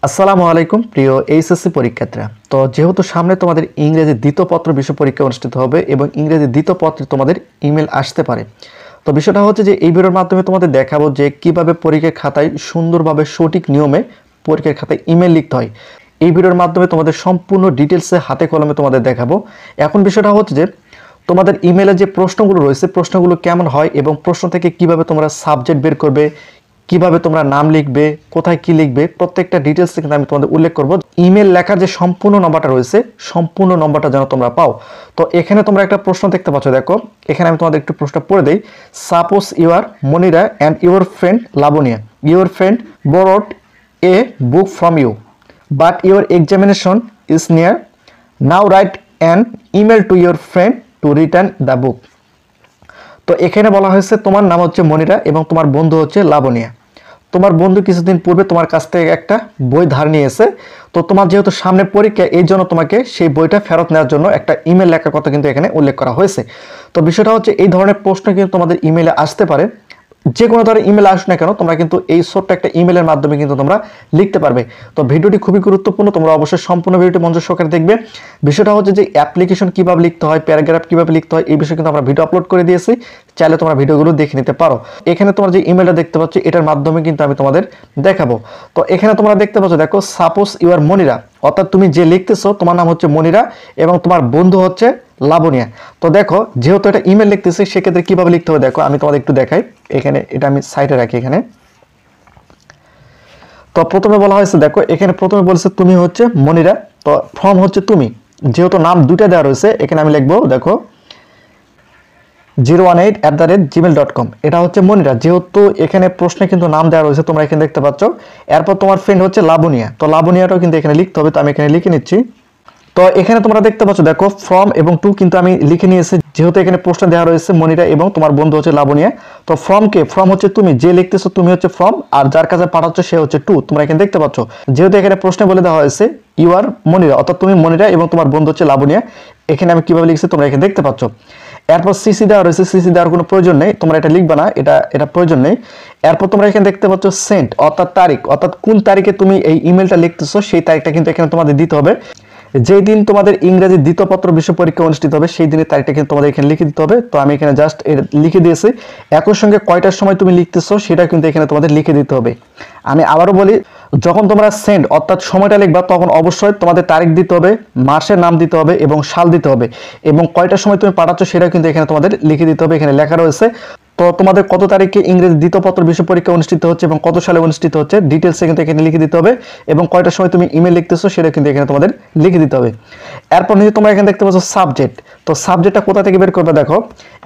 আসসালামু আলাইকুম প্রিয় এইচএসসি পরীক্ষার্থীরা। তো যেহেতু সামনে তোমাদের ইংরেজি দ্বিতীয় পত্র বিষয় পরীক্ষা অনুষ্ঠিত হবে এবং ইংরেজি দ্বিতীয় পত্রে তোমাদের ইমেল আসতে পারে। তো বিষয়টা হচ্ছে যে এই ভিডিওর মাধ্যমে তোমাদের দেখাবো যে কিভাবে পরীক্ষার খাতায় সুন্দরভাবে সঠিক নিয়মে পরীক্ষার খাতায় ইমেল লিখতে হয়। এই ভিডিওর মাধ্যমে তোমাদের সম্পূর্ণ ডিটেলসে হাতে কলমে তোমাদের দেখাবো। এখন বিষয়টা হচ্ছে যে তোমাদের ইমেলে যে প্রশ্নগুলো রয়েছে প্রশ্নগুলো কেমন হয় এবং প্রশ্ন থেকে কিভাবে তোমরা সাবজেক্ট বের করবে, কিভাবে তোমরা নাম লিখবে, কোথায় কি লিখবে, প্রত্যেকটা ডিটেলস কিন্তু আমি তোমাদের উল্লেখ করব। ইমেল লেখার যে সম্পূর্ণ নম্বরটা রয়েছে সম্পূর্ণ নম্বরটা যেন তোমরা পাও। তো এখানে তোমরা একটা প্রশ্ন দেখতে পাচ্ছ, দেখো এখানে আমি তোমাদের একটু প্রশ্ন পড়ে দেই। Suppose you are Monira and your friend Labonia, your friend borrowed a book from you but your examination is near. Now write an email to your friend to return the book. তো এখানে বলা হয়েছে তোমার নাম হচ্ছে মনিরা এবং তোমার বন্ধু হচ্ছে লাবনিয়া। তোমার বন্ধু কিছুদিন পূর্বে তোমার কাছ থেকে একটা বই ধার নিয়েছে। তো তোমার যেহেতু সামনে পরীক্ষা, এই জন্য তোমাকে সেই বইটা ফেরত নেওয়ার জন্য একটা ইমেল লেখার কথা কিন্তু এখানে উল্লেখ করা হয়েছে। তো বিষয়টা হচ্ছে এই ধরনের প্রশ্ন কিন্তু তোমাদের ইমেলে আসতে পারে। যে কোনো ধরনের ইমেল আসুক না কেন, তোমরা কিন্তু এই ছোট্ট একটা ইমেলের মাধ্যমে কিন্তু তোমরা লিখতে পারবে। তো ভিডিওটি খুবই গুরুত্বপূর্ণ, তোমরা অবশ্যই সম্পূর্ণ ভিডিওটি মনোযোগ সহকারে দেখবে। বিষয়টা হচ্ছে যে অ্যাপ্লিকেশন কিভাবে লিখতে হয়, প্যারাগ্রাফ কিভাবে লিখতে হয়, এই বিষয়ে কিন্তু আমরা ভিডিও আপলোড করে দিয়েছি, চাইলে তোমরা ভিডিওগুলো দেখে নিতে পারো। এখানে তোমরা যে ইমেলটা দেখতে পাচ্ছ এটার মাধ্যমে কিন্তু আমি তোমাদের দেখাবো। তো এখানে তোমরা দেখতে পাচ্ছ, দেখো সাপোজ ইউ আর মনিরা, অর্থাৎ তুমি যে লিখতেছো তোমার নাম হচ্ছে মনিরা এবং তোমার বন্ধু হচ্ছে লাবনিয়া। তো দেখো যেহেতু এটা ইমেল লিখতেছে সেক্ষেত্রে কিভাবে লিখতে হবে দেখো আমি তোমাদের একটু দেখাই। এখানে এটা আমি সাইডে রাখি এখানে। তো প্রথমে বলা হয়েছে, দেখো এখানে প্রথমে বলেছে তুমি হচ্ছে মনিরা, তো ফ্রম হচ্ছে তুমি, যেহেতু নাম দুইটা দেওয়া রয়েছে এখানে আমি লিখবো দেখো 018@gmail.com, এটা হচ্ছে মনিরা। যেহেতু এখানে প্রশ্নে কিন্তু নাম দেওয়া রয়েছে তোমরা এখানে দেখতে পাচ্ছ। এরপর তোমার ফ্রেন্ড হচ্ছে লাবনিয়া, তো লাবনিয়াটাও কিন্তু এখানে লিখতে হবে, তো আমি এখানে লিখে নিচ্ছি। তো এখানে তোমরা দেখতে পাচ্ছ দেখো ফ্রম এবং টু কিন্তু আমি লিখে নিয়েছি, যেহেতু এখানে প্রশ্ন দেওয়া রয়েছে মনিরা এবং তোমার বন্ধু হচ্ছে লাবনিয়া। তো ফ্রম কে, ফ্রম হচ্ছে তুমি, যে লিখতেছো তুমি হচ্ছে ফ্রম, আর যার কাছে পাঠাচ্ছ সে হচ্ছে টু, তোমরা এখানে দেখতে পাচ্ছ। যেহেতু এখানে প্রশ্নে বলে দেওয়া হয়েছে ইউ আর মনিরা, অর্থাৎ তুমি মনিরা এবং তোমার বন্ধু হচ্ছে লাবনিয়া, এখানে আমি কিভাবে লিখছি তোমরা এখানে দেখতে পাচ্ছ। এরপর সিসি দেওয়া রয়েছে, সিসি দেওয়ার কোনো প্রয়োজন নেই, তোমরা এটা লিখবে না, এটা প্রয়োজন নেই। এরপর তোমরা এখানে দেখতে পাচ্ছ সেন্ট, অর্থাৎ তারিখ, অর্থাৎ কোন তারিখে তুমি এই ইমেলটা লিখতেছো সেই তারিখটা কিন্তু এখানে তোমাদের দিতে হবে। যেই দিন তোমাদের ইংরেজি দ্বিতীয় পত্র বিষয় পরীক্ষা অনুষ্ঠিত হবে সেই দিনের তারিখটা কিন্তু তোমাদের এখানে লিখে দিতে হবে। তো আমি এখানে জাস্ট লিখে দিয়েছি। একই সঙ্গে কয়টার সময় তুমি লিখতেছো সেটা কিন্তু এখানে তোমাদের লিখে দিতে হবে। আমি আবারও বলি, যখন তোমরা সেন্ড অর্থাৎ সময়টা লিখবা তখন অবশ্যই তোমাদের তারিখ দিতে হবে, মাসের নাম দিতে হবে এবং সাল দিতে হবে, এবং কয়টার সময় তুমি পাঠাচ্ছ সেটা কিন্তু এখানে তোমাদের লিখে দিতে হবে। এখানে লেখা রয়েছে তো তোমাদের কত তারিখে ইংরেজি দ্বিতীয় পত্র বিষয় পরীক্ষা অনুষ্ঠিত হচ্ছে এবং কত সালে অনুষ্ঠিত হচ্ছে ডিটেলসে কিন্তু এখানে লিখে দিতে হবে, এবং কয়টার সময় তুমি ইমেল লিখতেছো সেটা কিন্তু এখানে তোমাদের লিখে দিতে হবে। এরপর নিচে তোমরা এখানে দেখতে পাচ্ছ সাবজেক্ট, তো সাবজেক্টটা কোথা থেকে বের করবে দেখো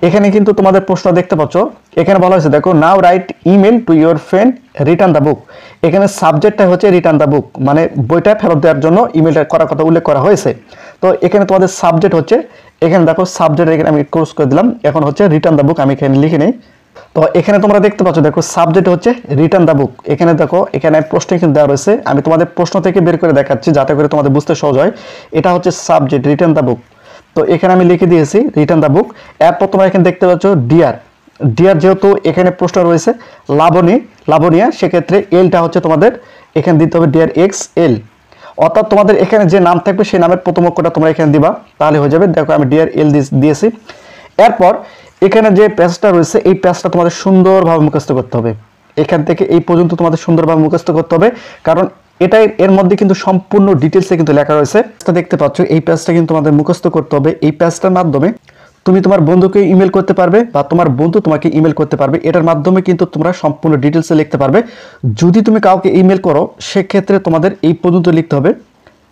এখানে কিন্তু তোমাদের প্রশ্ন দেখতে পাচ্ছ। এখানে বলা হয়েছে দেখো now write email to your friend return the book. এখানে সাবজেক্টটা হচ্ছে রিটার্ন দ্য বুক, মানে বইটা ফেরত দেওয়ার জন্য ইমেলটা করার কথা উল্লেখ করা হয়েছে। তো এখানে তোমাদের সাবজেক্ট হচ্ছে, এখানে দেখো সাবজেক্ট এখানে আমি ক্লোজ করে দিলাম, এখন হচ্ছে রিটার্ন দ্য বুক আমি এখানে লিখে নেই। তো এখানে তোমরা দেখতে পাচ্ছ দেখো সাবজেক্ট হচ্ছে রিটার্ন দ্য বুক। এখানে দেখো এখানে প্রশ্ন কিন্তু দেওয়া রয়েছে, আমি তোমাদের প্রশ্ন থেকে বের করে দেখাচ্ছি যাতে করে তোমাদের বুঝতে সহজ হয়। এটা হচ্ছে সাবজেক্ট রিটার্ন দ্য বুক, তো এখানে আমি লিখে দিয়েছি রিটার্ন দ্য বুক। এরপর তোমরা এখানে দেখতে পাচ্ছ ডিয়ার, ডিয়ার যেহেতু এখানে প্রশ্ন রয়েছে লাবনিয়া, সেক্ষেত্রে এলটা হচ্ছে তোমাদের এখানে দিতে হবে ডিয়ার এক্স এল, অর্থাৎ তোমাদের এখানে যে নাম থাকবে সেই নামের প্রথম অক্ষরটা তোমরা এখানে দিবা, তাহলে হয়ে যাবে। দেখো আমি ডিয়ার এল দিয়েছি। এরপর এখানে যে প্যাসটা রয়েছে এই প্যাসটা তোমাদের সুন্দরভাবে মুখস্থ করতে হবে, এখান থেকে এই পর্যন্ত তোমাদের সুন্দরভাবে মুখস্থ করতে হবে, কারণ এটাই এর মধ্যে কিন্তু সম্পূর্ণ ডিটেলসে কিন্তু লেখা রয়েছে। দেখতে পাচ্ছ এই প্যাসটা কিন্তু তোমাদের মুখস্থ করতে হবে। এই প্যাসটার মাধ্যমে তুমি তোমার বন্ধুকে ইমেল করতে পারবে বা তোমার বন্ধু তোমাকে ইমেল করতে পারবে, এটার মাধ্যমে কিন্তু তোমরা সম্পূর্ণ ডিটেলসে লিখতে পারবে। যদি তুমি কাউকে ইমেল করো সেক্ষেত্রে তোমাদের এই পর্যন্ত লিখতে হবে,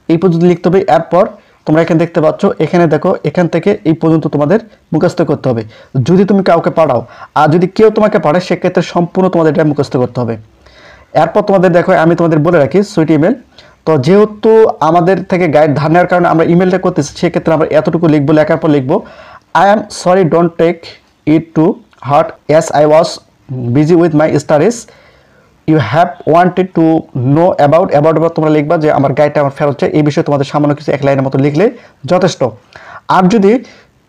এই পর্যন্ত লিখতে হবে। এরপর তোমরা এখানে দেখতে পাচ্ছ, এখানে দেখো এখান থেকে এই পর্যন্ত তোমাদের মুখস্থ করতে হবে যদি তুমি কাউকে পাঠাও, আর যদি কেউ তোমাকে পাঠায় সেক্ষেত্রে সম্পূর্ণ তোমাদের এটা মুখস্থ করতে হবে। এরপর তোমাদের দেখো আমি তোমাদের বলে রাখি সুইট ইমেল, তো যেহেতু আমাদের থেকে গাইড ধার নেওয়ার কারণে আমরা ইমেলটা করতেছি সেক্ষেত্রে আমরা এতটুকু লিখবো, লেখার পর লিখবো I am sorry don't take it to heart as I was busy with my studies, you have wanted to know about তোমরা লিখবা যে আমার গাইডটা আমার ফেরত চাই, এই বিষয়ে তোমাদের সামান্য কিছু এক লাইনের মতো লিখলে যথেষ্ট। আর যদি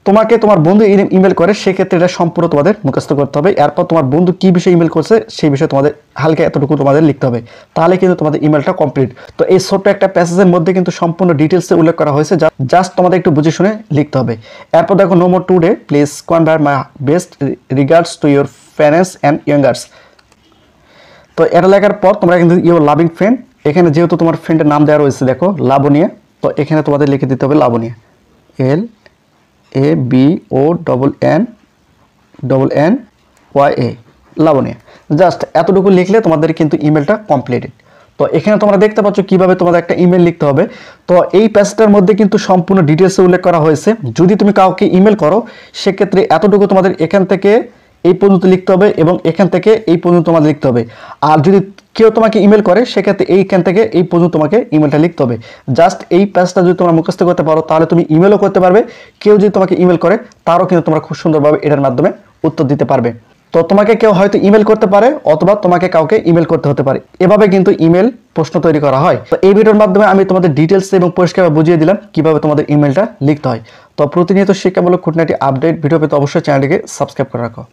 তোমাকে তোমার বন্ধু ইমেল করে, সেক্ষেত্রে এটা সম্পূর্ণ তোমাদের মুখস্থ করতে হবে। এরপর তোমার বন্ধু কি বিষয়ে ইমেল করছে সেই বিষয়ে তোমাদের হালকা এতটুকু তোমাদের লিখতে হবে, তাহলে কিন্তু তোমাদের ইমেলটা কমপ্লিট। তো এই ছোট্ট একটা প্যাসেজের মধ্যে কিন্তু সম্পূর্ণ ডিটেলসে উল্লেখ করা হয়েছে, জাস্ট তোমাদের একটু বুঝে শুনে লিখতে হবে। এরপর দেখো, no more today, please convey my best regards to your parents and youngers. তো এটা লেখার পর তোমরা কিন্তু ইউর লাভিং ফ্রেন্ড, এখানে যেহেতু তোমার ফ্রেন্ডের নাম দেওয়া রয়েছে দেখো লাবণিয়া, তো এখানে তোমাদের লিখে দিতে হবে লাবণিয়া, LABONNY, লাবণিয়া। জাস্ট এতটুকু লিখলে তোমাদের কিন্তু ইমেলটা কমপ্লিটেড। তো এখানে তোমরা দেখতে পাচ্ছ কিভাবে তোমাদের একটা ইমেল লিখতে হবে। তো এই পেজটার মধ্যে কিন্তু সম্পূর্ণ ডিটেলসে উল্লেখ করা হয়েছে। যদি তুমি কাউকে ইমেল করো, সেক্ষেত্রে এতটুকু তোমাদের এখান থেকে এই পর্যন্ত লিখতে হবে এবং এখান থেকে এই পর্যন্ত তোমাদের লিখতে হবে। আর যদি কেউ তোমাকে ইমেল করে, সেক্ষেত্রে এইখান থেকে এই পর্যন্ত তোমাকে ইমেলটা লিখতে হবে। জাস্ট এই পেজটা যদি তোমরা মুখস্থ করতে পারো, তাহলে তুমি ইমেলও করতে পারবে। কেউ যদি তোমাকে ইমেল করে, তারও কিন্তু তোমরা খুব সুন্দরভাবে এটার মাধ্যমে উত্তর দিতে পারবে। তো তোমাকে কেউ হয়তো ইমেল করতে পারে, অথবা তোমাকে কাউকে ইমেল করতে হতে পারে। এভাবে কিন্তু ইমেল প্রশ্ন তৈরি করা হয়। তো এই ভিডিওর মাধ্যমে আমি তোমাদের ডিটেলস এবং পরিষ্কারভাবে বুঝিয়ে দিলাম কিভাবে তোমাদের ইমেলটা লিখতে হয়। তো প্রতিনিয়ত শিক্ষামূলক খুঁটিনাটি আপডেট ভিডিও পেতে অবশ্যই চ্যানেলটিকে সাবস্ক্রাইব করে রাখো।